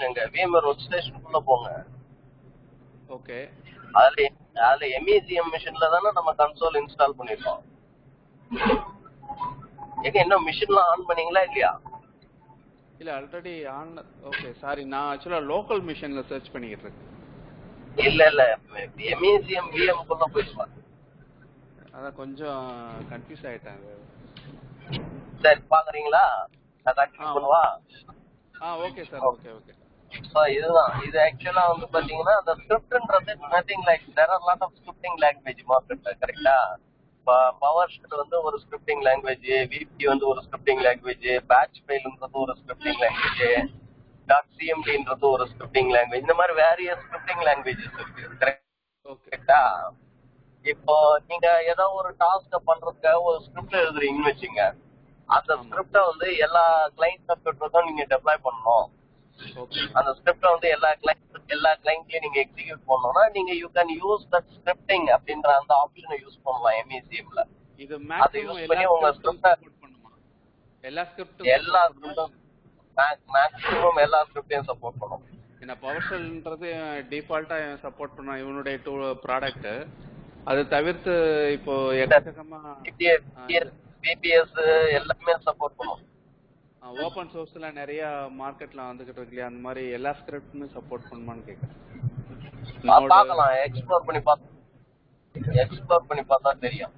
எங்க VMR work ஸ்டேஷனுக்குள்ள போங்க. Okay. அதுல எம்இசிஎம் மிஷின்ல தானே நம்ம கன்சோல் இன்ஸ்டால் பண்ணிருக்கோம். எங்க இன்னும் மிஷின்லாம் ஆன் பண்ணீங்களா இல்லையா? இல்ல ஆல்ரெடி ஆன். ஓகே சாரி, நான் ஆக்சுவலா லோக்கல் மிஷின்ல சர்ச் பண்ணிக்கிட்டு இருக்கேன். இல்ல எம்இசிஎம் விஎம் குள்ள போயிருப்பாங்க. அதான் கொஞ்சம் கன்ஃபியூஸ் ஆயிட்டாங்க. சரி பாக்குறீங்களா? நான் கண்டினியூ பண்ணுவா? Okay sir. Okay okay. So இதுதான். இது ஆக்சுவலா வந்து பாத்தீங்கன்னா அந்த ஸ்கிரிப்ட்ன்றது nothing like there are lot of scripting language மார்க்கெட்ல. கரெக்டா? பவர் ஷெல் வந்து ஒரு ஸ்கிரிப்டிங் லாங்குவேஜ், விபி வந்து ஒரு ஸ்கிரிப்டிங் லாங்குவேஜ், பேட்ச் ஃபைல்ன்றது ஒரு ஸ்கிரிப்டிங் லாங்குவேஜ், டாட் சிஎம்டின்றது ஒரு ஸ்கிரிப்டிங் லாங்குவேஜ். இந்த மாதிரி வேரிய ஸ்கிரிப்டிங் லாங்குவேஜஸ் இருக்கு. கரெக்டா? இப்போ நீங்க ஏதோ ஒரு டாஸ்க பண்றதுக்காக ஒரு ஸ்கிரிப்ட் எழுதுறீங்கன்னு வச்சுங்க. அந்த ஸ்கிரிப்ட வந்து எல்லா கிளைண்ட் கம்ப்யூட்டருக்கும் நீங்க டெப்ளாய் பண்ணணும். அந்த ஸ்கிரிப்ட வந்து எல்லா கிளைண்ட்லயும் நீங்க எக்ஸிக்யூட் பண்ணனும்னா நீங்க you can use that scripting அப்படின்ற அந்த ஆப்ஷனை யூஸ் பண்ணலாம் எம்இசிஎம்ல. இது அதை யூஸ் பண்ணி உங்க ஸ்கிரிப்ட எல்லா ஸ்கிரிப்டும் மேக்ஸிமம் எல்லா ஸ்கிரிப்டையும் சப்போர்ட் பண்ணும். ஏன்னா பவர் ஷெல்ன்றது டிஃபால்ட்டா சப்போர்ட் பண்ண இவனுடைய டூல் ப்ராடக்ட். அது தவிர்த்து இப்போ எக்கச்சக்கமா பிபிஎஸ் எல்லாமே சப்போர்ட் பண்ணும். ஓபன் சோர்ஸ்ல நிறைய மார்க்கெட்ல வந்துகிட்டு இருக்கு. அந்த மாதிரி எல்லா ஸ்கிரிப்ட்மே சப்போர்ட் பண்ணுமான்னு கேக்குறேன். பார்க்கலாம், எக்ஸ்ப்ளோர் பண்ணி பார்த்தா தெரியும்.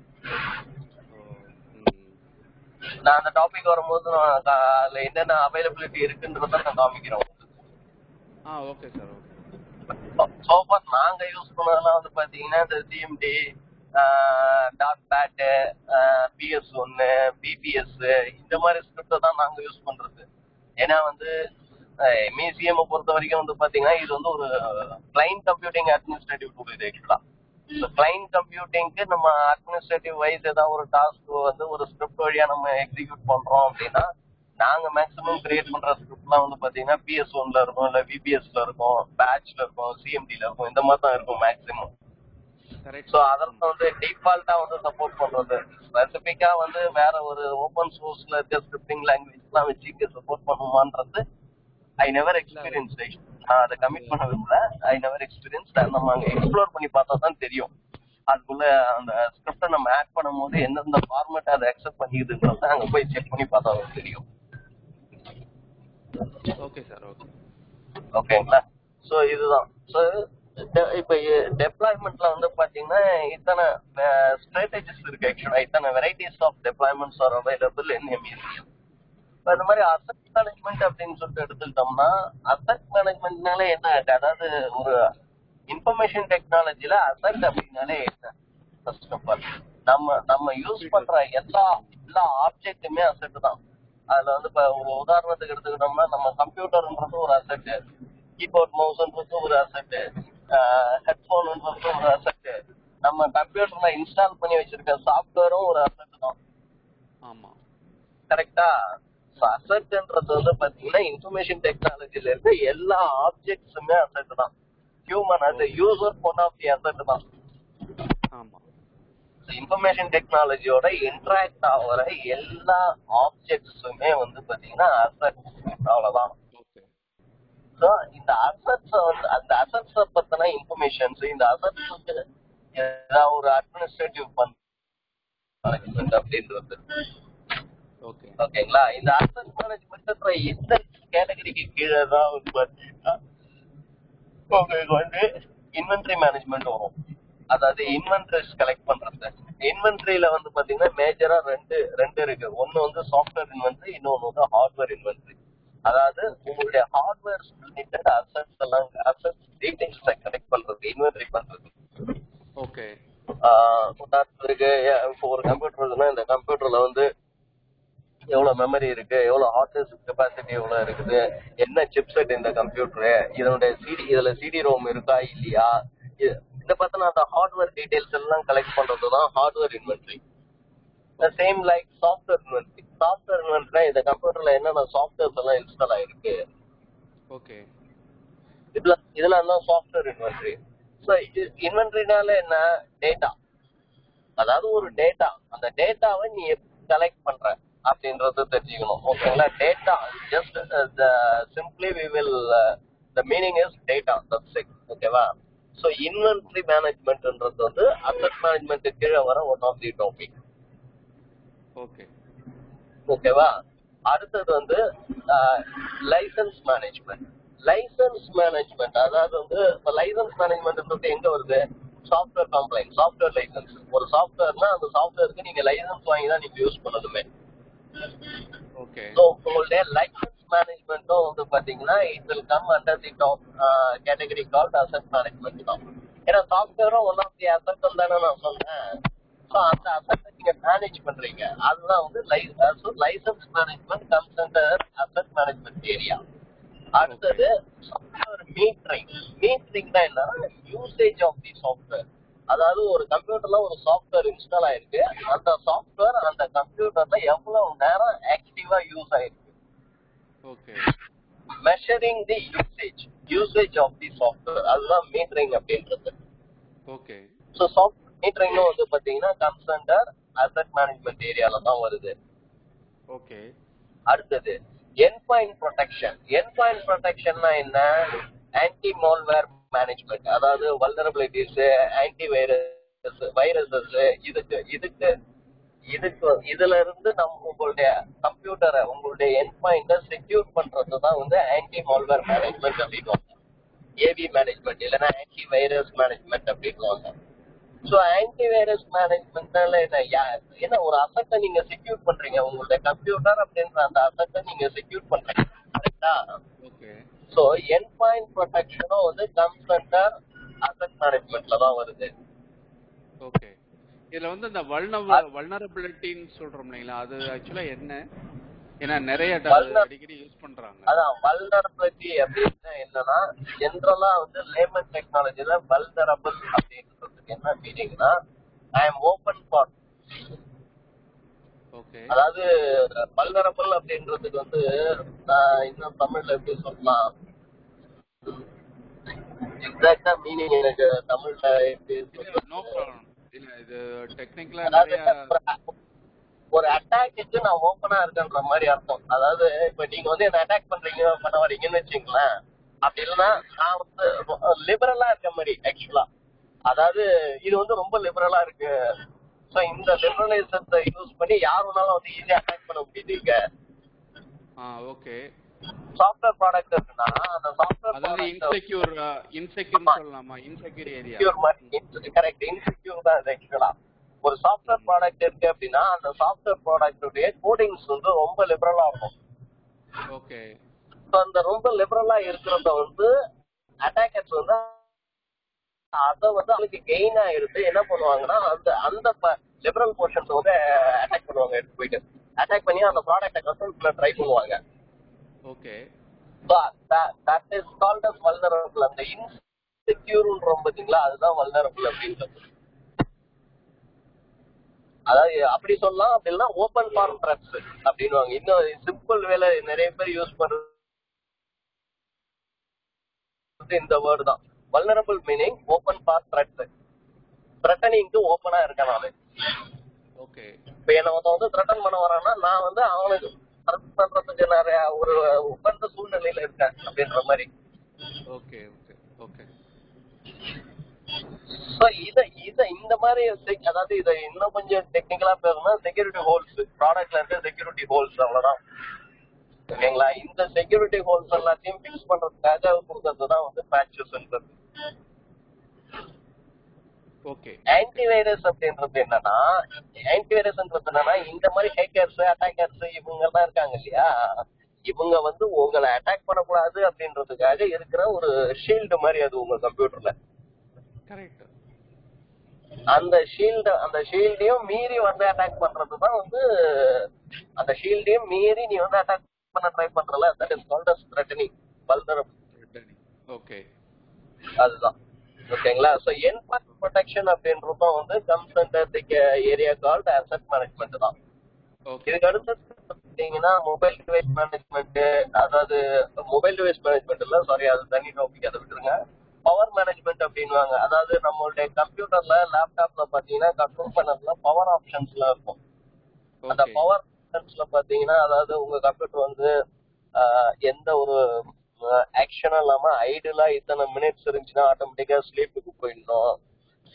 நான் அந்த டாபிக் வரும்போது அதுல என்னென்ன அவைலபிலிட்டி இருக்குன்றத நான் காமிக்கிறேன். Okay sir. ஓகே. சோஃபார் நாங்க யூஸ் பண்ணதெல்லாம் வந்து பாத்தீங்கன்னா இந்த CMD, dot bad, PS1, PBS இந்த மாதிரி ஸ்கிரிப்ட் தான் நாங்க யூஸ் பண்றது. ஏன்னா வந்து மியூசியம் பொறுத்த வரைக்கும் வந்து பாத்தீங்கன்னா இது வந்து ஒரு கிளைண்ட் கம்ப்யூட்டிங் அட்மினிஸ்ட்ரேட்டிவ் டூல். இது ஆக்சுவலா கிளைண்ட் கம்ப்யூட்டிங்க்கு நம்ம அட்மினிஸ்ட்ரேட்டிவ் வைஸ் ஏதாவது ஒரு டாஸ்க் வந்து ஒரு ஸ்கிரிப்ட் வழியா நம்ம எக்ஸிக்யூட் பண்றோம் அப்படின்னா நாங்க மேக்ஸிமம் கிரியேட் பண்ற ஸ்கிரிப்ட்லாம் வந்து பாத்தீங்கன்னா பிஎஸ்1ல இருக்கும், இல்ல விபிஎஸ்ல இருக்கும், பேட்ச்ல இருக்கும், சிஎம்டில இருக்கும். இந்த மாதிரி தான் இருக்கும் மேக்ஸிமம். ஸோ அதெல்லாம் வந்து டிஃபால்ட்டா வந்து சப்போர்ட் பண்றது. ஸ்பெசிபிக்கா வந்து வேற ஒரு ஓப்பன் சோர்ஸ்ல இருக்க ஸ்கிரிப்டிங் லாங்குவேஜ் எல்லாம் வச்சு இங்க சப்போர்ட் பண்ணுமான்றது ஐ நெவர் எக்ஸ்பீரியன்ஸ். நான் அதை கமிட் பண்ண விரும்பல. I never experience. நம்ம அங்க எக்ஸ்ப்ளோர் பண்ணி பார்த்தா தான் தெரியும். அதுக்குள்ள அந்த ஸ்கிரிப்டை நம்ம ஆட் பண்ணும் போது எந்தெந்த ஃபார்மேட் அதை அக்செப்ட் பண்ணிக்குதுன்றத அங்க போய் செக் பண்ணி பார்த்தா தான் தெரியும். Okay sir. ஓகே. ஓகேங்களா? ஸோ இதுதான். ஸோ இப்போ டெப்ளாய்மெண்ட்ல வந்து பாத்தீங்கன்னா இத்தனை ஸ்ட்ராட்டஜிஸ் இருக்கு. ஆக்சுவலா இத்தனை varieties of deployments are available in MECM. இப்போ இந்த மாதிரி அசெட் மேனேஜ்மெண்ட் அப்படின்னு சொல்லிட்டு எடுத்துக்கிட்டோம்னா அசெட் மேனேஜ்மெண்ட்னாலே என்ன, அதாவது ஒரு இன்ஃபர்மேஷன் டெக்னாலஜில அசெட் அப்படின்னாலே என்ன? ஃபர்ஸ்ட் ஆஃப் ஆல் நம்ம யூஸ் பண்ற எல்லா ஆப்ஜெக்ட்டுமே அசெட் தான். அதுல வந்து இப்போ ஒரு உதாரணத்துக்கு எடுத்துக்கிட்டோம்னா நம்ம கம்ப்யூட்டர்ன்றது ஒரு அசெட், கீபோர்ட் மவுஸ்ன்றது ஒரு அசெட், ஹெட்போன்ன்றது ஒரு அசெட், நம்ம கம்ப்யூட்டர்ல இன்ஸ்டால் பண்ணி வச்சிருக்க சாஃப்ட்வேரும் ஒரு அசெட் தான். ஆமா, கரெக்டா? அசெட்ன்றது வந்து பாத்தீங்கன்னா இன்ஃபர்மேஷன் டெக்னாலஜில இருக்க எல்லா ஆப்ஜெக்ட்ஸுமே அசெட் தான். ஹியூமன் அது user one of the asset தான். ஆமா. இன்ஃபர்மேஷன் டெக்னாலஜியோட இன்டராக்ட் ஆகிற எல்லா ஆப்ஜெக்ட்ஸுமே வந்து பாத்தீங்கன்னா அசெட். அவ்வளவுதான். ஸோ இந்த அசெட்ஸ் வந்து அந்த அசெட்ஸ் பத்தின இன்ஃபர்மேஷன்ஸ், இந்த அசெட்ஸுக்கு ஏதாவது ஒரு அட்மினிஸ்ட்ரேட்டிவ் மேனேஜ்மெண்ட் அப்படின்றது. ஓகேங்களா? இந்த அசெட் மேனேஜ்மெண்ட் எந்த கேட்டகரிக்கு கீழே தான் வந்து பாத்தீங்கன்னா உங்களுக்கு வந்து இன்வென்டரி மேனேஜ்மெண்ட் வரும். அதாவது இன்வென்டரிஸ் கலெக்ட் பண்றது. இன்வென்டரியில வந்து பாத்தீங்கன்னா மேஜரா ரெண்டு இருக்கு. ஒன்னு வந்து சாஃப்ட்வேர் இன்வென்டரி, இன்னொன்னு வந்து ஹார்ட்வேர் இன்வென்டரி. அதாவது உங்களுடைய ஹார்ட்வேர் ரிலேட்டட் அசெட்ஸ் எல்லாம், அசெட்ஸ் டீடைல்ஸ் கலெக்ட் பண்றது, இன்வென்டரி பண்றது. ஓகே. உதாரணத்துக்கு இப்போ ஒரு கம்ப்யூட்டர் இருக்குன்னா இந்த கம்ப்யூட்டர்ல வந்து எவ்வளவு மெமரி இருக்கு, எவ்வளவு ஹார்ட் டிஸ்க் கெபாசிட்டி எவ்வளவு இருக்குது, என்ன சிப்செட் இந்த கம்ப்யூட்டரு, இதனுடைய இதுல சிடி ரோம் இருக்கா இல்லையா, இதை பத்தின அந்த ஹார்ட்வேர் டீடைல்ஸ் எல்லாம் கலெக்ட் பண்றதுதான் hardware inventory. Same like software inventory. Software inventory இந்த கம்ப்யூட்டர்ல என்னென்ன சாஃப்ட்வேர்ஸ் எல்லாம் இன்ஸ்டால் ஆயிருக்கு, ஓகே, இதெல்லாம் தான் சாஃப்ட்வேர் இன்வென்டரி. ஸோ இன்வென்டரினால என்ன, டேட்டா. அதாவது ஒரு டேட்டா, அந்த டேட்டாவை நீ கலெக்ட் பண்ற அப்படின்றது தெரிஞ்சுக்கணும். ஓகேங்களா? Data just simply we will the meaning is data, that's it. ஓகேவா? ஸோ இன்வென்ட்ரி மேனேஜ்மெண்ட்ன்றது வந்து அசெட் மேனேஜ்மெண்ட் கீழே வர one of the topic. Okay ஓகேவா? அடுத்தது வந்து லைசன்ஸ் மேனேஜ்மெண்ட். லைசன்ஸ் மேனேஜ்மெண்ட் அதாவது வந்து இப்போ லைசன்ஸ் மேனேஜ்மெண்ட் எங்க வருது? Software compliant, software license. ஒரு சாஃப்ட்வேர்னா அந்த சாஃப்ட்வேருக்கு நீங்க லைசன்ஸ் வாங்கி தான் நீங்க யூஸ் பண்ணணுமே. ஓகே ஸோ உங்களுடைய லைசன்ஸ் மேனேஜ்மெண்ட்டும் வந்து பாத்தீங்கன்னா it will come under the top category called asset management தான். ஏன்னா சாஃப்ட்வேரும் ஒன் ஆஃப் தி அசெட் தானே நான் சொன்னேன். ஸோ அந்த அசெட்டை நீங்க மேனேஜ் பண்றீங்க, அதுதான் வந்து license management comes under asset management area. அடுத்தது சாஃப்ட்வேர் மீட்டரிங். மீட்டரிங்னா என்ன? Usage of the software. அதாவது ஒரு கம்ப்யூட்டர்ல ஒரு சாஃப்ட்வேர் இன்ஸ்டால் ஆயிருக்கு, அந்த சாஃப்ட்வேர் அந்த கம்ப்யூட்டர்ல எவ்வளவு நேரம் ஆக்டிவா யூஸ் ஆயிருக்கு. Okay measuring the usage of the software, அதுதான் மீட்டரிங் அப்படின்றது. ஓகே ஸோ சாஃப்ட்வேர் மீட்டரிங்கும் வந்து பாத்தீங்கன்னா கம்ஸ் அண்டர் அசெட் மேனேஜ்மெண்ட் ஏரியால தான் வருது. ஓகே அடுத்தது என்ட்பாயிண்ட் ப்ரொடெக்ஷன். என்ட்பாயிண்ட் ப்ரொடெக்ஷன்னா என்ன? Anti malware management. அதாவது வல்னரபிலிட்டிஸ், ஆன்டி வைரஸஸ், இதுல இருந்து நம்ம உங்களுடைய கம்ப்யூட்டரை, உங்களுடைய என்ட்பாயிண்ட செக்யூர் பண்றது தான் வந்து ஆன்டி மால்வேர் மேனேஜ்மெண்ட் அப்படின்னு, ஏவி மேனேஜ்மெண்ட் இல்லைன்னா ஆன்டி வைரஸ் மேனேஜ்மெண்ட் அப்படின்னு. ஸோ ஆன்டி வைரஸ் மேனேஜ்மெண்ட்னால என்ன? ஒரு அசெட்டை நீங்க செக்யூர் பண்றீங்க, உங்களுடைய கம்ப்யூட்டர் அப்படின்ற அந்த அசெட்டை நீங்க செக்யூர் பண்றீங்க, கரெக்டா? ஓகே ஸோ எண்ட் பாயிண்ட் ப்ரொடெக்ஷனும் வந்து கம்ஸ் அண்டர் அசெட் மேனேஜ்மெண்ட்ல தான் வருது. ஓகே இதுல வந்து இந்த வல்னரபிலிட்டின்னு சொல்றோம் இல்லைங்களா, அது ஆக்சுவலா என்ன? ஏன்னா நிறைய அடிக்கடி யூஸ் பண்றாங்க. அதான் வல்னரபிலிட்டி அப்படின்னா என்னன்னா, ஜென்ரலா வந்து லேமன் டெக்னாலஜில வல்னரபிள் அப்படின்றதுக்கு என்ன மீனிங்னா, I am open for. Okay அதாவது வல்னரபிள் அப்படின்றதுக்கு வந்து இன்னும் தமிழ்ல எப்படி சொல்லலாம், எக்ஸாக்டா மீனிங் எனக்கு தமிழ்ல எப்படி நோ ப்ராப்ளம். இல்ல இது டெக்னிக்கலா அதாவது நிறைய ஒரு அட்டாக்கு நான் ஓப்பனா இருக்கேன்ற மாதிரி அர்த்தம். அதாவது இப்ப நீங்க வந்து என்ன அட்டாக் பண்ண வரீங்கன்னு வச்சுங்களேன், அப்படி இல்லைன்னா நான் வந்து லிபரலா இருக்க மாதிரி ஆக்சுவலா. அதாவது இது வந்து ரொம்ப லிபரலா இருக்கு. சோ இந்த லிபரலைசேஷனை யூஸ் பண்ணி யார் வேணாலும் வந்து ஈஸியா அட்டாக் பண்ண முடியுதுங்க. ஓகே சாஃப்ட்வேர் ப்ராடக்ட் இருக்குன்னா அந்த சாஃப்ட்வேர் அதாவது இன்செக்யூர் சொல்லலாமா? Insecure area. கரெக்ட், இன்செக்யூர் தான் இது ஆக்சுவலா. ஒரு சாஃப்ட்வேர் ப்ராடக்ட் இருக்கு அப்படின்னா அந்த சாஃப்ட்வேர் ப்ராடக்ட்டுடைய கோடிங்ஸ் வந்து ரொம்ப லிபரலா இருக்கும். ஓகே அந்த ரொம்ப லிபரலா இருக்கிறத வந்து அட்டாக்கர்ஸ் வந்து அதை வந்து அவங்களுக்கு கெயினா இருந்து என்ன பண்ணுவாங்கன்னா அந்த லிபரல் போர்ஷன்ஸ் வந்து அட்டாக் பண்ணுவாங்க, எடுத்து போயிட்டு அட்டாக் பண்ணி அந்த ப்ராடக்ட்டை கண்ட்ரோல் பண்ண ட்ரை பண்ணுவாங்க. Okay that is called as vulnerable. அந்த இன்செக்யூர்ன்ற பாத்தீங்களா, அதுதான் vulnerable அப்படின்றது. அதாவது அப்படி சொல்லலாம், அப்படி இல்லைன்னா ஓபன் ஃபார் த்ரெட்ஸ் அப்படின்னுவாங்க. இன்னும் சிம்பிள் வேலை நிறைய பேர் யூஸ் பண்றது இந்த வேர்டு தான். Vulnerable meaning open for threats. த்ரெட்டனிங்க்கு ஓபனா இருக்கனால. ஓகே இப்ப என்ன வந்து த்ரெட்டன் பண்ண வரான்னா நான் வந்து அவனுக்கு த்ரெட் பண்றதுக்கு நிறைய ஒரு உட்கார்ந்த சூழ்நிலையில இருக்கேன் அப்படின்ற மாதிரி. ஓகே ஓகே ஓகே சோ இந்த மாதிரி அதாவது இதை இன்னும் கொஞ்சம் டெக்னிக்கலா பேசணும்னா செக்யூரிட்டி ஹோல்ஸ், ப்ராடக்ட்ல இருக்க செக்யூரிட்டி ஹோல்ஸ், அவ்வளவுதான். ஓகேங்களா? இந்த செக்யூரிட்டி ஹோல்ஸ் எல்லாத்தையும் ஃபிக்ஸ் பண்றதுக்காக கொடுக்கறதுதான் வந்து பேட்சஸ்ன்றது. ஓகே ஆன்டிவைரஸ் அப்படின்றது என்னன்னா, இந்த மாதிரி ஹேக்கர்ஸ், அட்டாக்கர்ஸ் இவங்க எல்லாம் இருக்காங்க இல்லையா, இவங்க வந்து உங்களை அட்டாக் பண்ணக்கூடாது அப்படின்றதுக்காக இருக்கிற ஒரு ஷீல்டு மாதிரி அது உங்க கம்ப்யூட்டர்ல. கரெக்ட். அந்த ஷீல்டையும் மீறி வந்து அட்டாக் பண்றதுதான் வந்து, அந்த ஷீல்டையும் மீறி நீ வந்து அட்டாக் பண்ண ட்ரை பண்றல, that is called as threatening, vulnerable. Okay அதுதான். ஓகேங்களா? சோ என்ட்பாயிண்ட் ப்ரொடெக்ஷன் அப்படின்றதும் வந்து comes under the area called asset management தான். இதுக்கு அடுத்து பாத்தீங்கன்னா மொபைல் டிவைஸ் மேனேஜ்மெண்ட். அதாவது மொபைல் டிவைஸ் மேனேஜ்மெண்ட் இல்ல, சாரி, அது தனி டாபிக், அதை விட்டுருங்க. பவர் மேனேஜ்மெண்ட் அப்படின்வாங்க. அதாவது நம்மளுடைய கம்ப்யூட்டர்ல, லேப்டாப்ல பாத்தீங்கன்னா கண்ட்ரோல் பண்ணதுல பவர் ஆப்ஷன்ஸ்ல இருக்கும். அந்த பவர் ஆப்ஷன்ஸ்ல பாத்தீங்கன்னா, அதாவது உங்க கம்ப்யூட்டர் வந்து எந்த ஒரு ஆக்ஷனா இல்லாம ஐடியலா இத்தனை மினிட்ஸ் இருந்துச்சுன்னா ஆட்டோமேட்டிக்கா ஸ்லீப்புக்கு போயிடணும்.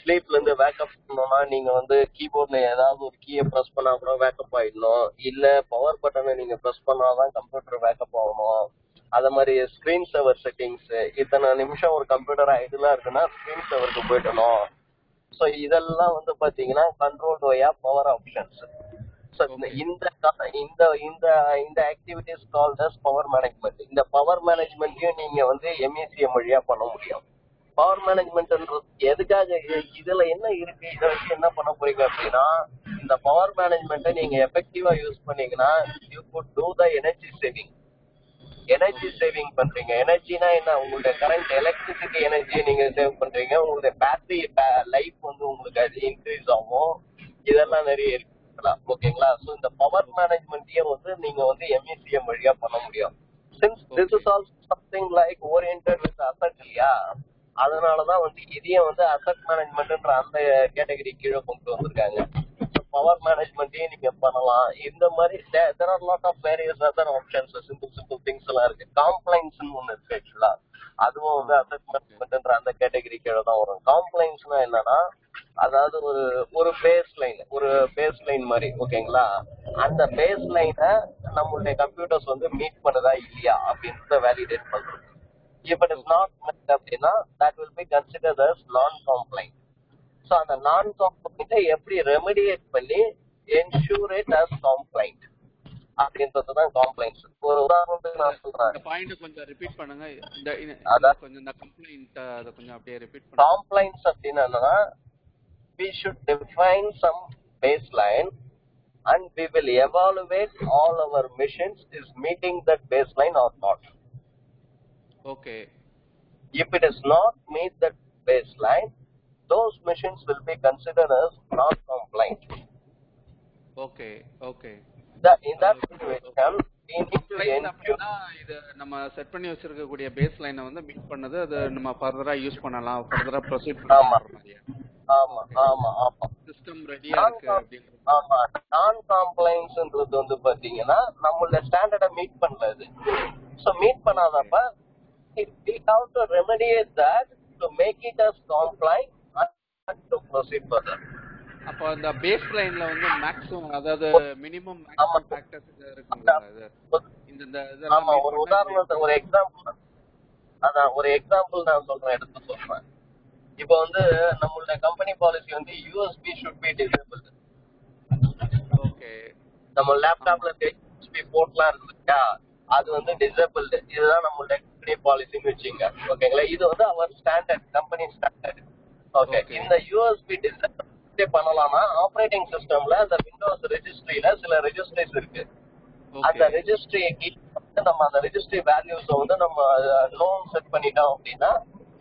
ஸ்லீப்ல இருந்து வேக்கப் பண்ணணும்னா நீங்க வந்து கீபோர்ட்ல ஏதாவது ஒரு கீயை பிரஸ் பண்ணா கூட வேக்கப் ஆயிடணும். இல்ல பவர் பட்டனை நீங்க பிரஸ் பண்ணாதான் கம்ப்யூட்டர் வேக்கப் ஆகணும். அத மாதிரி ஸ்கிரீன் சேவர் செட்டிங்ஸ், இத்தனை நிமிஷம் ஒரு கம்ப்யூட்டர் ஐடியலா இருக்குன்னா ஸ்கிரீன் சேவருக்கு போயிடணும். சோ இதெல்லாம் வந்து பாத்தீங்கன்னா கண்ட்ரோல் வயா பவர் ஆப்ஷன்ஸ். இந்த இந்த இந்த இந்த activities called as power management. இந்த பவர் மேனேஜ்மெண்ட்டையும் நீங்க வந்து MECM வழியா பண்ண முடியும். பவர் மேனேஜ்மெண்ட்ன்றது எதுக்காக, இதுல என்ன இருக்கு, இதை வச்சு என்ன பண்ண போறீங்க அப்படின்னா, இந்த பவர் மேனேஜ்மெண்ட்டை நீங்க எஃபெக்டிவா யூஸ் பண்ணீங்கன்னா you could do the energy saving. Energy saving பண்றீங்க. எனர்ஜினா என்ன, உங்களுடைய கரண்ட் எலக்ட்ரிசிட்டி எனர்ஜியை நீங்க சேவ் பண்றீங்க. உங்களுடைய பேட்டரி லைஃப் வந்து உங்களுக்கு அது இன்க்ரீஸ் ஆகும். இதெல்லாம் நிறைய இருக்கு. ஓகேங்களா? சோ இந்த பவர் மேனேஜ்மெண்ட்டையும் வந்து நீங்க வந்து MECM வழியா பண்ண முடியும். Since this is also something like oriented with asset இல்லையா, அதனாலதான் வந்து இதையும் வந்து அசெட் மேனேஜ்மெண்ட்ன்ற அந்த கேட்டகரி கீழே கொண்டு வந்திருக்காங்க. பவர் மேனேஜ்மெண்ட்டையும் நீங்க பண்ணலாம். இந்த மாதிரி there are lot of various other options. simple things எல்லாம் இருக்கு. காம்ப்ளைன்ஸ் ஒன்னு இருக்கு ஆக்சுவலா. அதுவும் வந்து அசெட் மேனேஜ்மெண்ட்ன்ற அந்த கேட்டகரி கீழே தான் வரும். காம்ப்ளைன்ஸ்னா என்னன்னா, அதாவது ஒரு பேஸ் லைன் மாதிரி, ஓகேங்களா? அந்த பேஸ் லைனை நம்மளுடைய கம்ப்யூட்டர்ஸ் வந்து மீட் பண்ணுதா இல்லையா அப்படின்றத வேலிடேட் பண்றது. If it is not met அப்படின்னா that will be considered as non-compliant. So அந்த non-compliant எப்படி ரெமிடியேட் பண்ணி ensure it as compliant அப்படின்றதுதான் காம்ப்ளைன்ஸ். ஒரு உதாரணத்துக்கு நான் சொல்றேன். இந்த பாயிண்ட் கொஞ்சம் ரிப்பீட் பண்ணுங்க. கொஞ்சம் இந்த கம்ப்ளைண்ட் அத கொஞ்சம் அப்படியே ரிப்பீட் பண்ணுங்க. காம்ப்ளைன்ஸ் அப்படின்னா we should define some baseline and we will evaluate all our machines is meeting that baseline or not. Okay. If it is not meet that baseline, those machines will be considered as non-compliant. Okay. In that situation, we need to ensure இது நம்ம set பண்ணி வச்சிருக்கக்கூடிய base லைனை வந்து meet பண்ணது, அது நம்ம ஃபர்தரா யூஸ் பண்ணலாம், ஃபர்தரா ப்ரோசீட் பண்ணலாம். ஆமா சிஸ்டம் ரெடியா இருக்கு அப்படிங்கிறது. ஆமா, நான் காம்ப்ளைன்ஸ்ன்றது வந்து பாத்தீங்கன்னா நம்மளோட ஸ்டாண்டர்டை மீட் பண்ணல. இது சோ மீட் பண்ணாதப்ப we have to remediate that to make it as compliant and to proceed further. அப்ப அந்த பேஸ் லைன்ல வந்து மேக்ஸிமம், அதாவது மினிமம் மேக்ஸிமம் ஃபேக்டர்ஸ் இருக்குங்களா? இந்த ஆமா, ஒரு உதாரணத்துக்கு ஒரு எக்ஸாம்பிள் நான் சொல்றேன். இப்போ வந்து நம்மளோட கம்பெனி பாலிசி வந்து USB should be disabled. Okay. நம்ம லேப்டாப்ல USB போர்ட்லாம் இருக்குல்ல, அது வந்து டிசேபிள்டு. இதுதான் நம்மளோட கம்பெனி பாலிசின்னு வச்சுங்க. ஓகேங்களா? இது வந்து அவர் ஸ்டாண்டர்ட், கம்பெனி ஸ்டாண்டர்ட். ஓகே. இந்த USB டிசேபிள் பண்ணலாம்னா ஆபரேட்டிங் சிஸ்டம்ல அந்த விண்டோஸ் ரெஜிஸ்ட்ரியில சில ரெஜிஸ்ட்ரிஸ் இருக்கு. அந்த ரெஜிஸ்ட்ரி நம்ம அந்த ரெஜிஸ்ட்ரி வேல்யூஸ் வந்து நம்ம நோன் செட் பண்ணிட்டோம் அப்படின்னா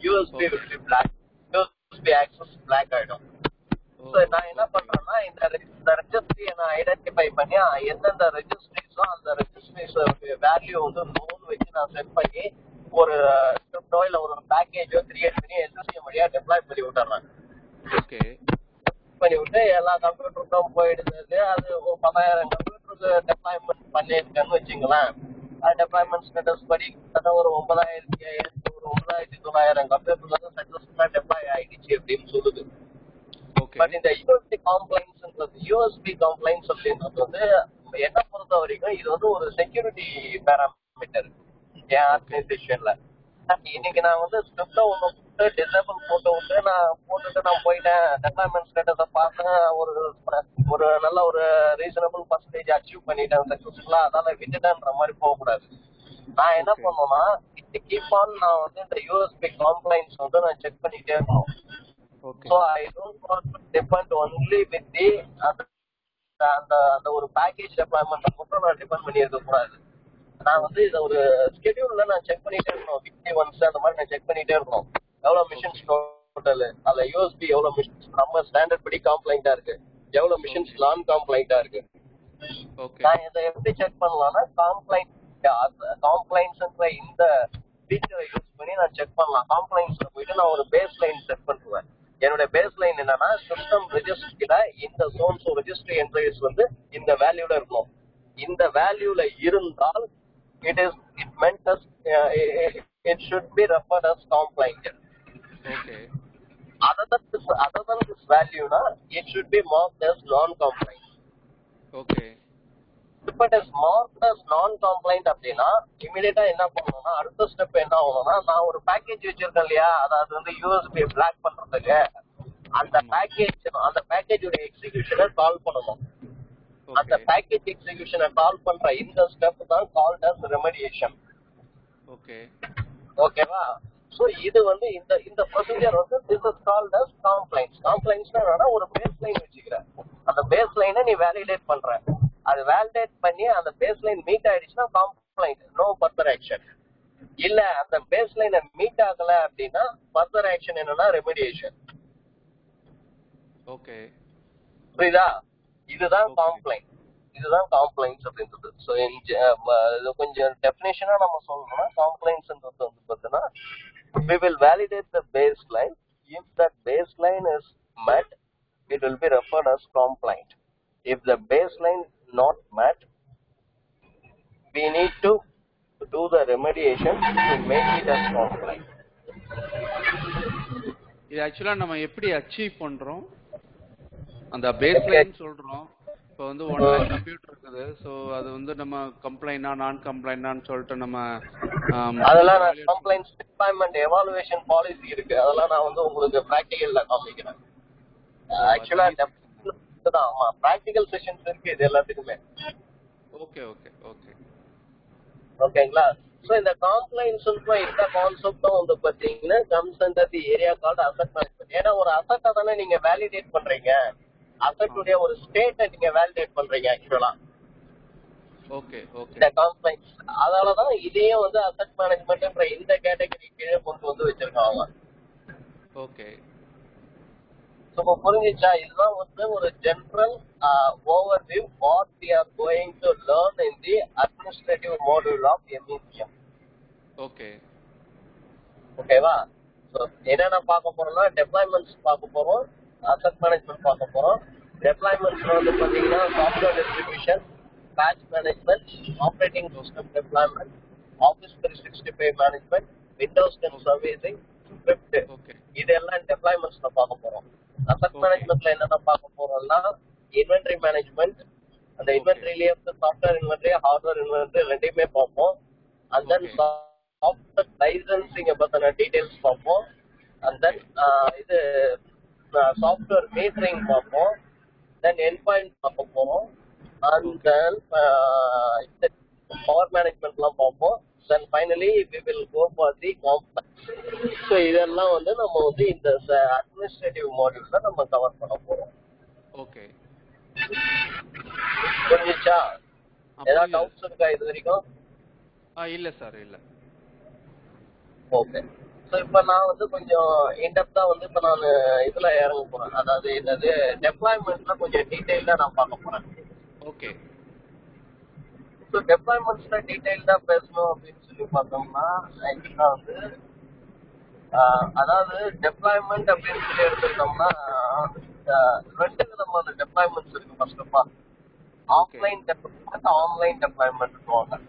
USB will be black. USB access black ஆயிடும். சோ நான் என்ன பண்றேன்னா, இந்த ரெஜிஸ்ட்ரியை நான் ஐடென்டிஃபை பண்ணி எந்தெந்த ரெஜிஸ்ட்ரிஸோ அந்த ரெஜிஸ்ட்ரிஸ் வேல்யூ வந்து நோன் வச்சு நான் செட் பண்ணி ஒரு ஸ்கிரிப்டோ இல்ல ஒரு பேக்கேஜோ கிரியேட் பண்ணி SSM வழியா டெப்ளாய் பண்ணி விட்டுறேன். ஓகே. பண்ணி விட்டு எல்லா கம்ப்யூட்டருக்கும் போயிடுது. அது 10,000 கம்ப்யூட்டருக்கு டெப்ளாய்மெண்ட் பண்ணிருக்கேன்னு வச்சுங்களேன். டெப்ளாய்மெண்ட் ஸ்டேட்டஸ் படி ஒரு 9,900 கம்ப்யூட்டர்ல சக்சஸ்ஃபுல்லா டெப்ளாய் ஆயிடுச்சு அப்படின்னு சொல்லுது. பட் இந்த USB கம்ப்ளைன்ஸ் அப்படின்றது வந்து என்ன பொறுத்த வரைக்கும் இது வந்து ஒரு செக்யூரிட்டி பேராமீட்டர் என் ஆர்கனைசேஷன்ல. இன்னைக்கு நான் வந்து ஸ்கிரிப்ட ஒண்ணு டிசேபிள் போட்டுட்டு நான் போயிட்டேன், டெப்ளாய்மெண்ட் ஸ்டேட்டஸை பார்த்தேன், ஒரு நல்ல ஒரு ரீசனபிள் பர்சன்டேஜ் அச்சீவ் பண்ணிட்டேன் சக்சஸ்ஃபுல்லா, அதனால விட்டுட்டேன்ற மாதிரி போகக்கூடாது. நான் என்ன பண்ணுவேன்னா, கீப் ஆன் நான் வந்து இந்த USB கம்ப்ளைன்ஸ் வந்து நான் செக் பண்ணிட்டே இருக்கணும். So I don't want to depend only with the அந்த ஒரு பேக்கேஜ் டெப்ளாய்மெண்ட் மட்டும் நான் டிபெண்ட் பண்ணி இருக்க கூடாது. நான் வந்து இத ஒரு ஸ்கெட்யூல்ல நான் செக் பண்ணிட்டே இருக்கணும். வீக்லி ஒன்ஸ் அந்த மாதிரி நான் செக் பண்ணிட்டே இருக்கணும். எவ்வளவு மிஷின்ஸ் டோட்டல், அந்த USB எவ்வளவு மிஷின்ஸ் நம்ம ஸ்டாண்டர்ட் படி காம்ப்ளைண்டா இருக்கு, எவ்வளவு மிஷின்ஸ் நான் காம்ப்ளைண்டா இருக்கு. நான் இதை எப்படி செக் பண்ணலாம்னா, காம்ப்ளைன்ஸ்ன்ற இந்த ஃபீச்சரை யூஸ் பண்ணி நான் செக் பண்ணலாம். காம்ப்ளைன்ஸ்ல போயிட்டு நான் ஒரு பேஸ் லைன் செட் பண்ணுவேன். என்னோட பேஸ் லைன் என்னன்னா, சிஸ்டம் ரெஜிஸ்ட்ரியில இந்த ரெஜிஸ்ட்ரி என்ட்ரிஸ் வந்து இந்த வேல்யூல இருக்கணும். இந்த வேல்யூல இருந்தால் it meant as it should be referred as complaint. Okay. Other than this value na, it should be marked as non-compliant. Okay. If it is marked as non-compliant அப்படின்னா இமிடியேட்டா என்ன பண்ணணும்னா அடுத்த ஸ்டெப் என்ன ஆகணும்னா நான் ஒரு பேக்கேஜ் வச்சிருக்கேன் இல்லையா, அதாவது வந்து யூஎஸ்பி பிளாக் பண்றதுக்கு அந்த பேக்கேஜோட எக்ஸிகியூஷனை கால் பண்ணணும். அந்த பேக்கேஜ் எக்ஸிகியூஷனை கால் பண்ற இந்த ஸ்டெப் தான் கால்ட் அஸ் ரெமெடியேஷன். ஓகே ஓகேவா? சோ இது வந்து இந்த ப்ரொசீஜர் வந்து this is called as compliance. காம்ப்ளைன்ஸ்னா என்னன்னா ஒரு பேஸ் லைன் வச்சுக்கிற, அந்த பேஸ் லைனை நீ வேலிடேட் பண்ற, அது வேலிடேட் பண்ணி அந்த பேஸ் லைன் மீட் ஆயிடுச்சுன்னா காம்ப்ளைண்ட், நோ ஃபர்தர் ஆக்ஷன். இல்ல அந்த பேஸ் லைனை மீட் ஆகல அப்படின்னா ஃபர்தர் ஆக்ஷன் என்னன்னா ரெமெடியேஷன். ஓகே புரியுதா? இதுதான் காம்ப்ளைண்ட், இதுதான் காம்ப்ளைண்ட்ஸ் அப்படின்றது. ஸோ இது கொஞ்சம் டெஃபினேஷனா நம்ம சொல்லணும்னா காம்ப்ளைண்ட்ஸ்ன்றது வந்து பார்த்தீங்கன்னா we will validate the baseline. If that baseline is met, it will be referred as compliant. If the baseline not met, we need to do the remediation to make it as compliant. இது ஆக்சுவலா நம்ம எப்படி achieve பண்றோம்? அந்த baseline சொல்றோம். இப்போ வந்து 1 lakh computer இருக்குது. ஸோ அது வந்து நம்ம கம்ப்ளைண்டா நான் கம்ப்ளைண்டான்னு சொல்லிட்டு நம்ம அதெல்லாம் நான் கம்ப்ளைண்ட்ஸ் டிப்ளாய்மெண்ட் எவாலுவேஷன் பாலிசி இருக்கு, அதெல்லாம் நான் வந்து உங்களுக்கு பிராக்டிகல்ல காமிக்கிறேன். ஆக்சுவலா தான் ஆமா பிராக்டிகல் செஷன்ஸ் இருக்கு இது எல்லாத்துக்குமே. ஓகே ஓகே ஓகே ஓகேங்களா? ஸோ இந்த காம்ப்ளைண்ட்ஸ் இந்த கான்செப்டும் வந்து பார்த்தீங்கன்னா comes under the area called asset management. ஏன்னா ஒரு அசெட்டை தானே நீங்க வேலிடேட் பண்றீங்க, அசெட்டுடைய ஒரு ஸ்டேட்டை நீங்க வேலிடேட் பண்றீங்க ஆக்சுவலா. ஓகே ஓகே இந்த காம்ப்ளைண்ட்ஸ் அதனாலதான் இதையும் வந்து அசெட் மேனேஜ்மெண்ட்ன்ற இந்த கேட்டகரி கீழே கொண்டு வந்து வச்சிருக்காங்க. ஓகே ஸோ புரிஞ்சிச்சா? இதுதான் வந்து ஒரு general overview what we are going to learn in the administrative module of MECM. Okay ஓகேவா? ஸோ என்னென்ன பார்க்க போறோம்னா டெப்ளாய்மெண்ட்ஸ் பார்க்க போறோம், அசெட் மேனேஜ்மெண்ட் பார்க்க போறோம். டெப்ளாய்மெண்ட்ஸ்ல வந்து பாத்தீங்கன்னா software distribution, patch management, operating system deployment, office 365 management, Windows 10 servicing, script, இதெல்லாம் டெப்ளாய்மெண்ட்ஸ்ல பார்க்க போறோம். அசெட் மேனேஜ்மெண்ட்ல என்னென்ன பார்க்க போறோம்னா இன்வென்டரி மேனேஜ்மெண்ட், அந்த இன்வென்டரியிலேயே வந்து சாஃப்ட்வேர் இன்வென்டரி ஹார்ட்வேர் இன்வென்டரி ரெண்டையுமே பார்ப்போம். அண்ட் தென் சாஃப்ட்வேர் லைசன்சிங் பத்தின டீடைல்ஸ் பார்ப்போம். அண்ட் தென் இது சாஃப்ட்வேர் மீட்டரிங் பார்ப்போம். தென் எண்ட் பாயிண்ட் பார்க்க போறோம். அண்ட் தென் பவர் மேனேஜ்மெண்ட்லாம் பார்ப்போம். Then finally we will go for the compliance. So இதெல்லாம் வந்து நம்ம வந்து இந்த அட்மினிஸ்ட்ரேட்டிவ் மாடியூல்ல நம்ம கவர் பண்ண போறோம். ஓகே புரிஞ்சுச்சா? ஏதாவது டவுட்ஸ் இருக்கா இது வரைக்கும்? இல்ல சார் இல்ல. ஓகே. ஸோ இப்போ நான் வந்து கொஞ்சம் இன்டெப்தா வந்து இப்போ நான் இதுல இறங்க போறேன், அதாவது என்னது டெப்ளாய்மெண்ட்ல கொஞ்சம் டீடைல்டா நான் பார்க்க போறேன். ஓகே. ஸோ டெப்ளாய்மெண்ட்ஸ்ல டீடைல்டா பேசணும் அப்படின்னு சொல்லி பார்த்தோம்னா ஆக்சுவலா வந்து அதாவது டெப்ளாய்மெண்ட் அப்படின்னு சொல்லி எடுத்துக்கிட்டோம்னா 2 விதமான டெப்ளாய்மெண்ட்ஸ் இருக்கு. First of all offline deployment, online deployment சொல்லுவாங்க.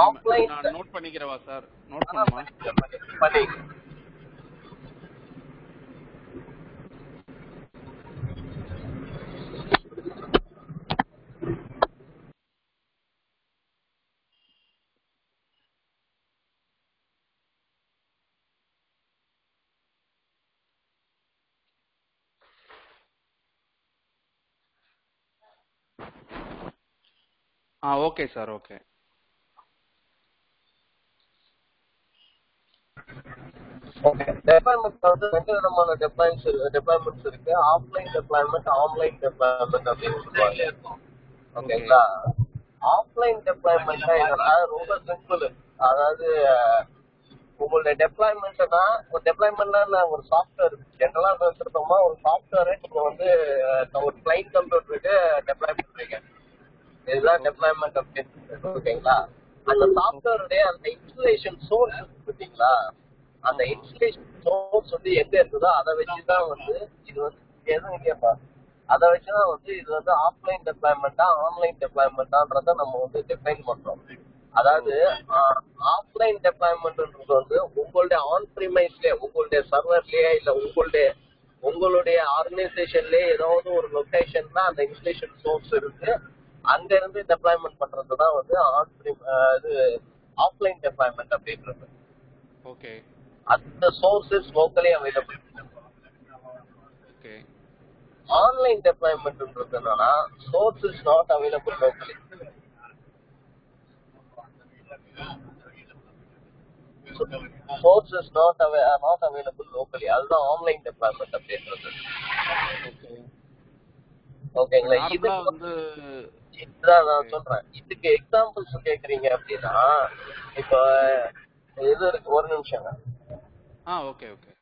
ஆஃப்லைன் நான் நோட் பண்ணிக்கிறவா சார்? நோட் பண்ணுமா? பண்ணி okay sir. Okay okay. Deployment வந்து 2 விதமான டெப்ளாய்மெண்ட்ஸ் இருக்கு. ஆஃப்லைன் டெப்ளாய்மெண்ட், ஆன்லைன் டெப்ளாய்மெண்ட் அப்படின்னு சொல்லுவாங்க. ஓகேங்களா? ஆஃப்லைன் டெப்ளாய்மெண்ட்னா ரொம்ப சிம்பிள். அதாவது உங்களுடைய டெப்ளாய்மெண்ட்னா ஒரு டெப்ளாய்மெண்ட்னா ஒரு சாஃப்ட்வேர் ஜெனரலா பேசுறோமா, ஒரு சாஃப்ட்வேரை நீங்க வந்து ஒரு கிளைண்ட் கம்ப்யூட்டருக்கு டெப்ளாய் பண்றீங்க. இதுதான் டெப்ளாய்மெண்ட் அப்படின்னு. ஓகேங்களா? அந்த சாஃப்ட்வேருடைய அந்த இன்ஸ்டலேஷன் சோர்ஸ் பார்த்தீங்களா, அந்த இன்ஸ்டலேஷன் சோர்ஸ் வந்து எங்க இருக்குதோ அதை வச்சுதான் வந்து இது வந்து எதுவும் கேட்பா அதை வச்சுதான் வந்து இது வந்து ஆஃப்லைன் டெப்ளாய்மெண்டா ஆன்லைன் டெப்ளாய்மெண்டான்றத நம்ம வந்து டிஃபைன் பண்றோம். அதாவது ஆஃப்லைன் டெப்ளாய்மெண்ட்ன்றது வந்து உங்களுடைய ஆன் ப்ரிமைஸ்லயே, உங்களுடைய சர்வர்லயே இல்ல உங்களுடைய ஆர்கனைசேஷன்லயே ஏதாவது ஒரு லொகேஷன்ல அந்த இன்ஸ்டலேஷன் சோர்ஸ் இருக்கு, அங்க இருந்து டெப்ளாய்மெண்ட் பண்றதுதான் வந்து இது ஆஃப்லைன் டெப்ளாய்மெண்ட் அப்படின்றது. ஓகே. அந்த source is locally available. Okay. Online டெப்ளாய்மெண்ட்ன்றது என்னன்னா source is not available locally. Source is not available locally. அதுதான் ஆன்லைன் டெப்ளாய்மெண்ட் அப்படின்றது. ஓகேங்களா? இது வந்து இதுதான் நான் சொல்றேன். இதுக்கு எக்ஸாம்பிள்ஸ் கேக்குறீங்க அப்படின்னா இப்போ இது இருக்கு, ஒரு நிமிஷம். Okay okay.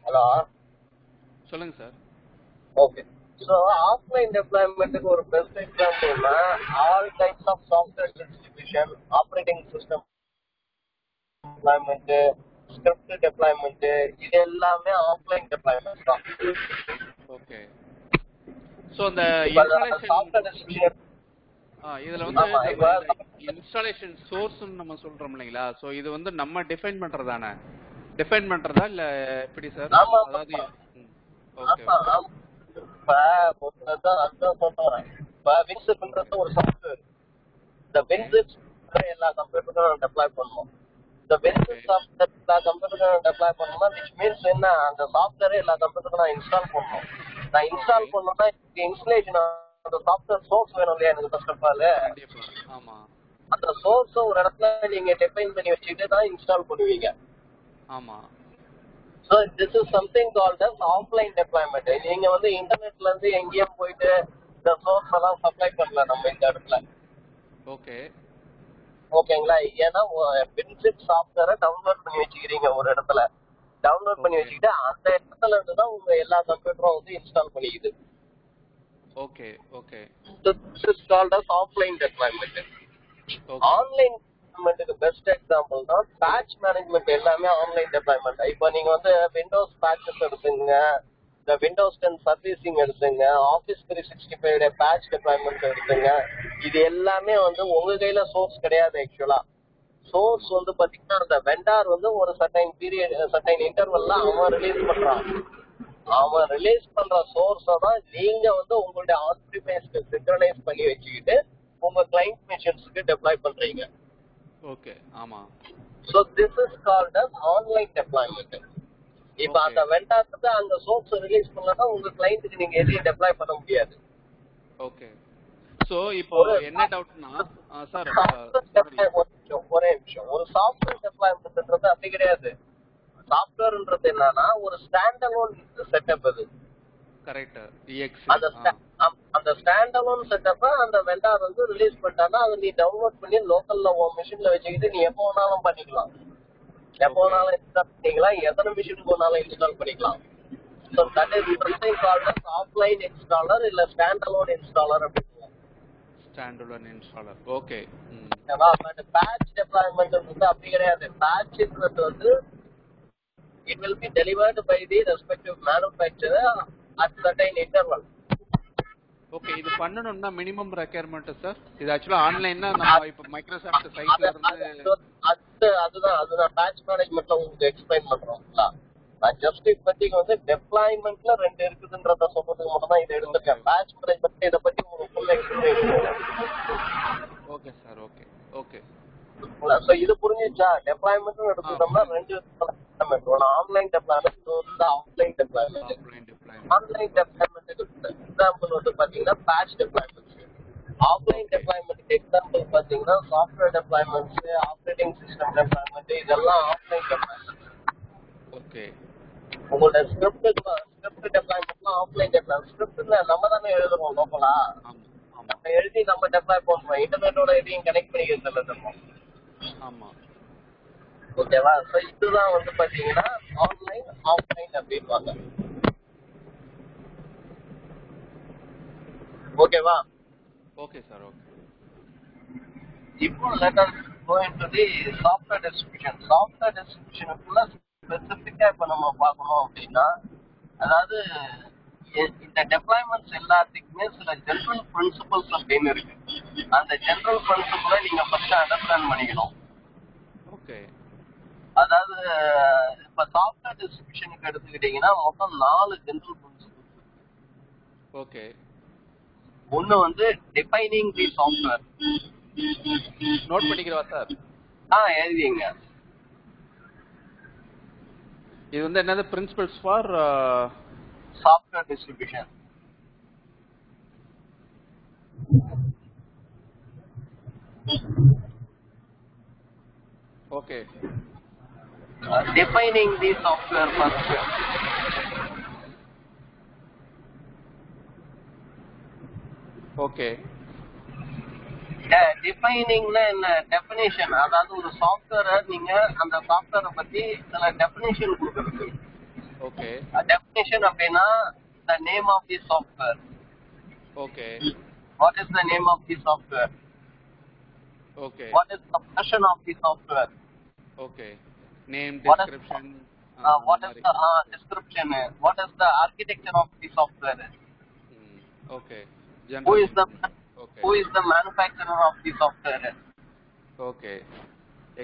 ஹலோ, சொல்லுங்க சார். ஓகே. ஸோ ஆஃப்லைன் டெப்ளாய்மெண்ட்டுக்கு ஒரு பெஸ்ட் எக்ஸாம்பிள்னா all types of software distribution, operating system deployment, script deployment, இது எல்லாமே ஆஃப்லைன் டெப்ளாய்மெண்ட் தான். ஓகே. ஸோ அந்த இன்ஸ்டாலேஷன் இதுல வந்து இன்ஸ்டாலேஷன் சோர்ஸ் நம்ம சொல்றோம் இல்லைங்களா? ஸோ இது வந்து நம்ம டிஃபைன் பண்றதானே? டிஃபைன் பண்றதா இல்ல எப்படி சார்? அதாவது ஒரு சாஃப்ட்வேர், இந்த வின்சிப்ஸ் எல்லா கம்ப்யூட்டருக்கும் டெப்ளாய் பண்ணுவோம். இந்த வின்சிப்ஸ் சாஃப்ட்வேர் எல்லா கம்ப்யூட்டருக்கும் டெப்ளாய் பண்ணணும்னா which means என்ன, அந்த சாஃப்ட்வேர் எல்லா கம்ப்யூட்டருக்கும் நான் இன்ஸ்டால் பண்ணணும். நான் இன்ஸ்டால் பண்ணணும்னா இன்ஸ்டலேஷன் அந்த சாஃப்ட்வேர் சோர்ஸ் வேணும் இல்லையா எனக்கு ஃபர்ஸ்ட் ஆஃப் ஆல். ஆமா. அந்த சோர்ஸ் ஒரு இடத்துல நீங்க டிஃபைன் பண்ணி வச்சுக்கிட்டு தான் இன்ஸ்டால் பண்ணுவீங்க. ஆமா. So this is something called as offline deployment. நீங்க வந்து இன்டர்நெட்ல இருந்து எங்கேயும் போயிட்டு இந்த சோர்ஸ் எல்லாம் சப்ளை பண்ணல நம்ம இந்த இடத்துல. ஓகே. ஓகேங்களா? ஏன்னா வின்சிப் சாஃப்ட்வேரை டவுன்லோட் பண்ணி வச்சுக்கிறீங்க ஒரு இடத்துல. டவுன்லோட் பண்ணி வச்சுக்கிட்டு அந்த இடத்துல இருந்து தான் உங்க எல்லா கம்ப்யூட்டரும் வந்து இன்ஸ்டால் பண்ணிக்குது. Okay okay. So this is called as offline deployment. Online டெப்ளாய்மென்ட்க்கு பெஸ்ட் எக்ஸாம்பிள் தான் பேட்ச் மேனேஜ்மெண்ட். எல்லாமே ஆன்லைன் டெப்ளாய்மெண்ட். இப்போ நீங்க வந்து விண்டோஸ் பேட்சஸ் எடுத்துங்க, இந்த விண்டோஸ் 10 சர்வீசிங் எடுத்துங்க, ஆஃபீஸ் 365 பேட்ச் டெப்ளாய்மெண்ட் எடுத்துங்க. இது எல்லாமே வந்து உங்க கையில சோர்ஸ் கிடையாது. ஆக்சுவலா சோர்ஸ் வந்து பாத்தீங்கன்னா அந்த வெண்டார் வந்து ஒரு சர்டைன் பீரியட், சர்டைன் இன்டர்வல்ல அவன் ரிலீஸ் பண்றான். அவன் ரிலீஸ் பண்ற சோர்ஸை தான் நீங்க வந்து உங்களுடைய ஆன் ப்ரிமைஸ்க்கு சிங்க்ரனைஸ் பண்ணி வச்சுக்கிட்டு உங்க கிளைண்ட் மிஷின்ஸ்க்கு டெப்ளாய் பண்றீங்க. ஓகே. ஆமா. So this is called as online deployment. இப்போ அந்த வெண்டார்க்கு அந்த சோர்ஸ் ரிலீஸ் பண்ணலனா உங்க கிளையண்ட்க்கு நீங்க எதையும் டெப்ளாய் பண்ண முடியாது. ஓகே. சோ இப்போ என்ன டவுட்னா சார் ஒரே நிமிஷம். ஒரு சாஃப்ட்வேர் டெப்ளாய்மென்ட்ன்றது அப்படி கிடையாது. சாஃப்ட்வேர்ன்றது என்னன்னா ஒரு ஸ்டாண்ட் அலோன் செட்டப். அது கரெக்ட். அந்த ஸ்டாண்ட் அலோன் செட்டப்ப அந்த வெண்டார் வந்து ரிலீஸ் பண்ணிட்டானா அதை நீ டவுன்லோட் பண்ணி லோக்கல்ல உன் மிஷின்ல வச்சுக்கிட்டு நீ எப்போ வேணாலும் பண்ணிக்கலாம். எப்போ வேணாலும் இன்ஸ்டால் பண்ணிக்கலாம், எத்தனை மிஷினுக்கு வேணாலும் இன்ஸ்டால் பண்ணிக்கலாம். So that is something called as offline installer இல்ல ஸ்டாண்ட் அலோன் இன்ஸ்டாலர் அப்படின்னு. Stand alone installer. Okay. But patch deployment வந்து அப்படி கிடையாது. பேட்ச்ன்றது வந்து it will be delivered by the respective manufacturer at certain interval. Okay. இது பண்ணனும்னா minimum requirement sir. இது actually ஆன்லைன்னா நம்ம இப்ப மைக்ரோசாஃப்ட் சைட்ல இருந்து அதுதான் பேட்ச் மேனேஜ்மென்ட்ல உங்களுக்கு எக்ஸ்பிளைன் பண்றோம்ல. நான் ஜஸ்ட் இப்போதைக்கு வந்து டெப்ளாய்மென்ட்ல ரெண்டு இருக்குதுன்றத சொல்றதுக்கு மட்டும் தான் இதை எடுத்துக்கேன். பேட்ச் மேனேஜ்மென்ட் இதை பத்தி உங்களுக்கு full explain. Okay sir. Okay okay. So இது புரிஞ்சுச்சா? டெப்ளாய்மென்ட் எடுத்துட்டோம்னா ரெண்டு ஆன்லைன் டெப்ளாய்மென்ட், ஆஃப்லைன் டெப்ளாய்மென்ட். ஆன்லைன் டெப்ளாய்மென்ட்க்கு எக்ஸாம்பிள் வந்து பாத்தீங்கன்னா பேட்ச் டெப்ளாய்மென்ட். ஆஃப்லைன் டெப்ளாய்மென்ட்க்கு எக்ஸாம்பிள் பாத்தீங்கன்னா சாஃப்ட்வேர் டெப்ளாய்மென்ட்ஸ், ஆப்பரேட்டிங் சிஸ்டம் டெப்ளாய்மென்ட், இதெல்லாம் ஆஃப்லைன் டெப்ளாய்மென்ட். ஓகே. உங்களோட ஸ்கிரிப்ட் டெப்ளாய்மென்ட்லாம் ஆஃப்லைன் டெப்ளாய்மென்ட். ஸ்கிரிப்ட்ல நம்ம தானே எழுதுறோம் லோக்கலா. நம்ம எழுதி நம்ம டெப்ளாய் பண்ணுவோம். இன்டர்நெட்டோட எதையும் கனெக்ட் பண்ணிக்கிறது இல்லை நம்ம. ஆமா. ஓகேவா? சோ இதுதான் வந்து பாத்தீங்கன்னா ஆன்லைன் ஆஃப்லைன் அப்படின்வாங்க. ஓகேவா? Okay sir. ஓகே. இப்போ let us go into the software distribution. software distributionக்குள்ள ஸ்பெசிஃபிக்கா இப்ப நம்ம பார்க்கணும் அப்படின்னா, அதாவது இந்த டெப்ளாய்மெண்ட்ஸ் எல்லாத்துக்குமே சில ஜெனரல் பிரின்சிபல்ஸ் அப்படின்னு இருக்கு. அந்த ஜெனரல் பிரின்சிபலை நீங்க ஃபர்ஸ்ட் அண்டர்ஸ்டாண்ட் பண்ணிக்கணும். ஓகே. அதாவது இப்ப சாஃப்ட்வேர் டிஸ்ட்ரிபியூஷனுக்கு எடுத்துக்கிட்டீங்கன்னா மொத்தம் 4 ஜெனரல் பிரின்சிபல்ஸ். ஓகே. ஒன்னு வந்து டிஃபைனிங் தி சாஃப்ட்வேர். நோட் பண்ணிக்கிறவா சார்? எழுதிங்க. இது வந்து என்னது? Principles for software distribution. Okay. Defining the software first. Okay. டிஃபைனிங்ல என்ன டெஃபினேஷன், அதாவது ஒரு சாஃப்ட்வேரை நீங்க அந்த சாஃப்ட்வேரை பத்தி சில டெஃபினேஷன் கொடுக்குறது. ஓகே. டெஃபினேஷன் அப்படின்னா the name of the software. Okay. What is the name of the software? Okay. What is the function of the software? Okay. Name, description. What is the description? What is the architecture of the software? Okay. Who is the manufacturer of the software? Okay.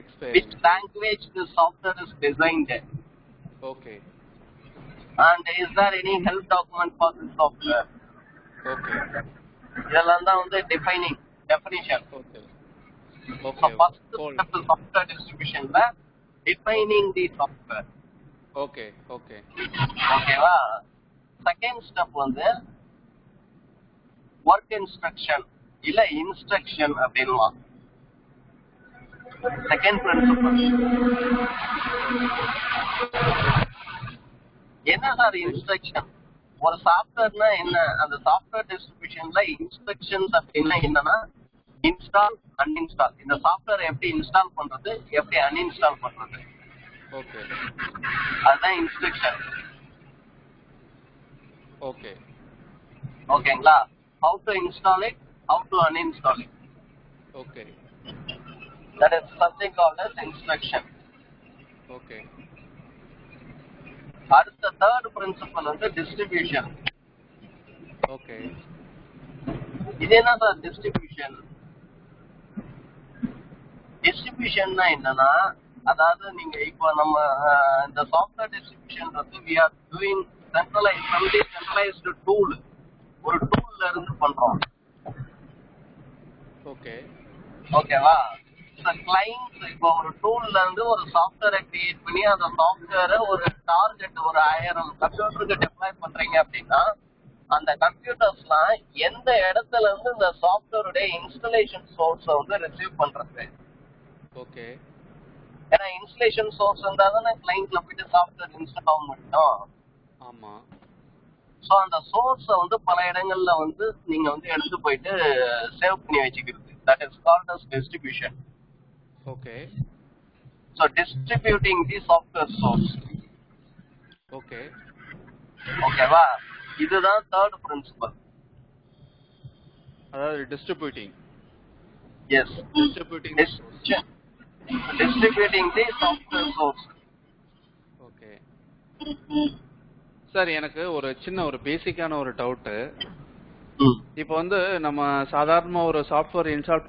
Explain. Which language the software is designed? Okay. And is there any help document for the software? Okay. இதெல்லாம் தான் வந்து defining definition. Okay. So Okay. first step is software distribution la defining the software. Okay. Okay. ஓகேவா? Second step வந்து work instruction இல்ல instruction அப்படின்னுவா. Second principal என்ன sir instruction? ஒரு சாஃப்ட்வேர்னா என்ன? அந்த சாஃப்ட்வேர் டிஸ்ட்ரிபியூஷன்ல இன்ஸ்ட்ரக்ஷன்ஸ் அப்படின்னா என்னன்னா இன்ஸ்டால், அன்இன்ஸ்டால். இந்த சாஃப்ட்வேர் எப்படி இன்ஸ்டால் பண்றது, எப்படி அன்இன்ஸ்டால் பண்றது, ஓகே, அதுதான் இன்ஸ்ட்ரக்ஷன். ஓகே, ஓகேங்களா? how to install it, how to uninstall it. Okay. That is something called as instruction. Okay. அடுத்த third principle வந்து distribution. Okay. இது என்ன சார் distribution? Distributionனா என்னன்னா, அதாவது நீங்க இப்போ நம்ம இந்த சாஃப்ட்வேர் டிஸ்ட்ரிபியூஷன் வந்து we are doing centralized tool. ஒரு டூல்ல இருந்து பண்றோம். ஓகே. ஓகேவா? கிளைண்ட்ஸ் இப்போ ஒரு டூல்ல இருந்து ஒரு சாஃப்ட்வேரை கிரியேட் பண்ணி அந்த சாஃப்ட்வேரை ஒரு டார்கெட் ஒரு 1000 கம்ப்யூட்டருக்கு டெப்ளாய் பண்றீங்க அப்படின்னா அந்த கம்ப்யூட்டர்ஸ்லாம் எந்த இடத்துல இருந்து இந்த சாஃப்ட்வேருடைய இன்ஸ்டலேஷன் சோர்ஸ வந்து ரிசீவ் பண்றது? ஓகே. ஏன்னா இன்ஸ்டலேஷன் சோர்ஸ் இருந்தா தானே கிளைண்ட்ல போயிட்டு சாஃப்ட்வேர் இன்ஸ்டால் ஆக முடியும். ஆமா. ஸோ அந்த சோர்ஸை வந்து பல இடங்கள்ல வந்து நீங்க வந்து எடுத்து போயிட்டு சேவ் பண்ணி வச்சுக்கிறது. That is called as distribution. Okay. So distributing the software source. Okay. ஓகேவா? இதுதான் தேர்ட் பிரின்சிபல். அதாவது distributing. Yes, distributing the software source. Okay sir, எனக்கு ஒரு சின்ன ஒரு பேசிக்கான ஒரு டவுட். இப்போ வந்து நம்ம சாதாரணமா ஒரு சாஃப்ட்வேர் இன்ஸ்டால்